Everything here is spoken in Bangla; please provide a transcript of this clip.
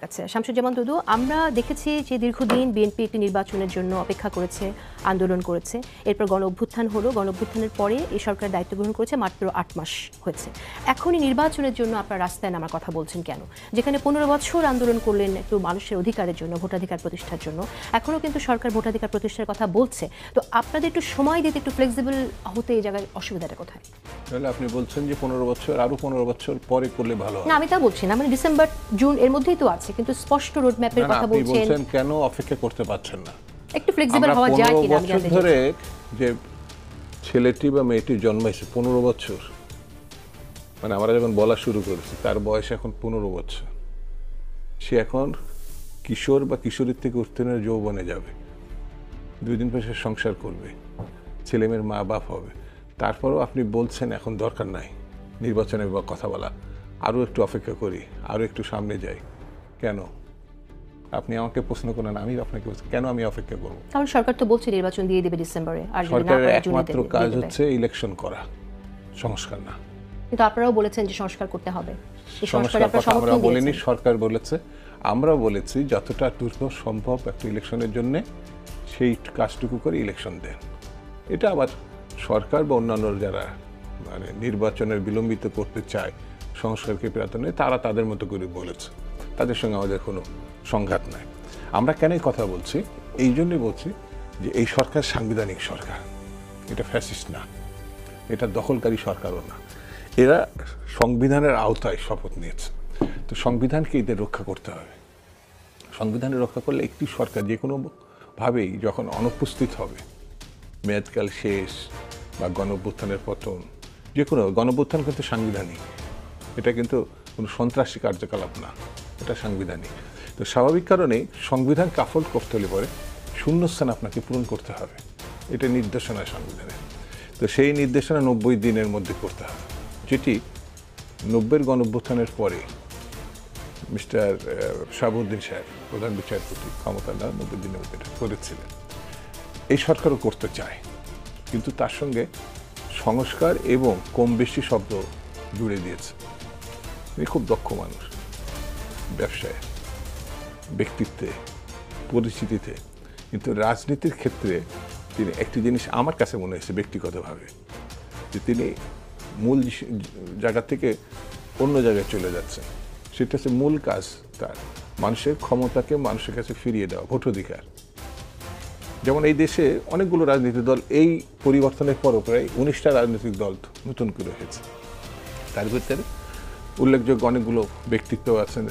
আচ্ছা, শামসুজ্জামান দুদু, আমরা দেখেছি যে দীর্ঘদিন বিএনপি একটি নির্বাচনের জন্য অপেক্ষা করেছে, আন্দোলন করেছে, এরপর গণ অভ্যুত্থান হলো, গণ অভ্যুত্থানের পরে এই সরকার দায়িত্ব গ্রহণ করেছে মাত্র 8 মাস হয়েছে। এখনই নির্বাচনের জন্য আপনারা রাস্তায় নামার কথা বলছেন কেন? যেখানে 15 বছর আন্দোলন করলেন একটু মানুষের অধিকারের জন্য, ভোটাধিকার প্রতিষ্ঠার জন্য, এখনও কিন্তু সরকার ভোটাধিকার প্রতিষ্ঠার কথা বলছে। তো আপনাদের একটু সময় দিতে, একটু ফ্লেক্সিবল হতে এই জায়গায় অসুবিধাটা কোথায়? তাহলে আপনি বলছেন যে 15 বছর আরো 15 বছর পরে করলে ভালো হয়। না, আমি তা বলছি না, মানে ডিসেম্বর জুন এর মধ্যেই তো আছে, কিন্তু স্পষ্ট রোড ম্যাপের কথা আপনি বলছেন। বলছেন কেন অপেক্ষা করতে পারছেন না? একটু ফ্লেক্সিবল হওয়া যায় কিনা আমি জানতে চাই। ধরে যে ছেলেটি বা মেয়েটি জন্মাইছে 15 বছর, মানে আমরা যখন বলা শুরু করেছি তার বয়স এখন 15 বছর, সে এখন কিশোর বা কিশোরীর থেকে উত্তীর্ণ যৌবনে যাবে, 2 দিন পর সে সংসার করবে, ছেলেমেয়ের মা বাপ হবে। তারপরও আপনি বলছেন এখন দরকার নাই নির্বাচনের কথা বলা, আরও একটু অপেক্ষা করি, আরও একটু সামনে যাই। কেন? আপনি আমাকে প্রশ্ন করেন, আমি আপনাকে কেন আমি অপেক্ষা করব? কারণ সরকার তো বলছে নির্বাচন দিয়ে দিবে ডিসেম্বরে, আর যদি না সরকারের পারে একমাত্র কাজ হচ্ছে ইলেকশন করা, সংস্কার না। কিন্তু আপনারাও বলেছেন যে সংস্কার করতে হবে। এই সংস্কারে সংস্কার আপনারা কথা আমরা সমর্থন বলিনি, দিয়েছেন। সরকার বলেছে। আমরা বলেছি যতটা দ্রুত সম্ভব একটা ইলেকশনের জন্য সেই কাজটুকু করে ইলেকশন দেন। এটা আবার সরকার বা অন্যান্য যারা মানে নির্বাচনের বিলম্বিত করতে চায়, সংস্কারকে প্রাধান্য তারা তাদের মতো করে বলেছে, তাদের সঙ্গে আমাদের কোনো সংঘাত নাই। আমরা কেন কথা বলছি? এই জন্যই বলছি যে এই সরকার সাংবিধানিক সরকার, এটা ফ্যাসিস্ট না, এটা দখলকারী সরকারও না। এরা সংবিধানের আওতায় শপথ নিয়েছে, তো সংবিধানকে এদের রক্ষা করতে হবে। সংবিধানে রক্ষা করলে একটি সরকার যে কোনোভাবেই যখন অনুপস্থিত হবে, মেয়াদকাল শেষ বা গণঅভ্যুত্থানের পতন, যে কোনো গণঅভ্যুত্থান কিন্তু সাংবিধানিক, এটা কিন্তু কোনো সন্ত্রাসী কার্যকলাপ না, এটা সাংবিধানিক। তো স্বাভাবিক কারণেই সংবিধান কাফল করতে হলে পরে শূন্যস্থান আপনাকে পূরণ করতে হবে, এটা নির্দেশনা সংবিধানে। তো সেই নির্দেশনা 90 দিনের মধ্যে করতে হবে, যেটি 90-এর গণঅভ্যুত্থানের পরে মিস্টার শাহাবুদ্দিন সাহেব প্রধান বিচারপতি ক্ষমতা না 90 দিনের মধ্যে এটা করেছিলেন। এই সরকারও করতে চায়, কিন্তু তার সঙ্গে সংস্কার এবং কম বেশি শব্দ জুড়ে দিয়েছে। তিনি খুব দক্ষ মানুষ, ব্যবসায়, ব্যক্তিত্বে, পরিচিতিতে, কিন্তু রাজনীতির ক্ষেত্রে তিনি একটি জিনিস আমার কাছে মনে হয়েছে ব্যক্তিগতভাবে, যে তিনি মূল জায়গা থেকে অন্য জায়গায় চলে যাচ্ছেন। সেটা হচ্ছে মূল কাজ তার, মানুষের ক্ষমতাকে মানুষের কাছে ফিরিয়ে দেওয়া, ভোটাধিকার। যেমন এই দেশে অনেকগুলো রাজনৈতিক দল, এই পরিবর্তনের পরও প্রায় 19টা রাজনৈতিক দল নতুন করে হয়েছে, তার ভিতরে উল্লেখযোগ্য অনেকগুলো ব্যক্তিত্ব আছেন,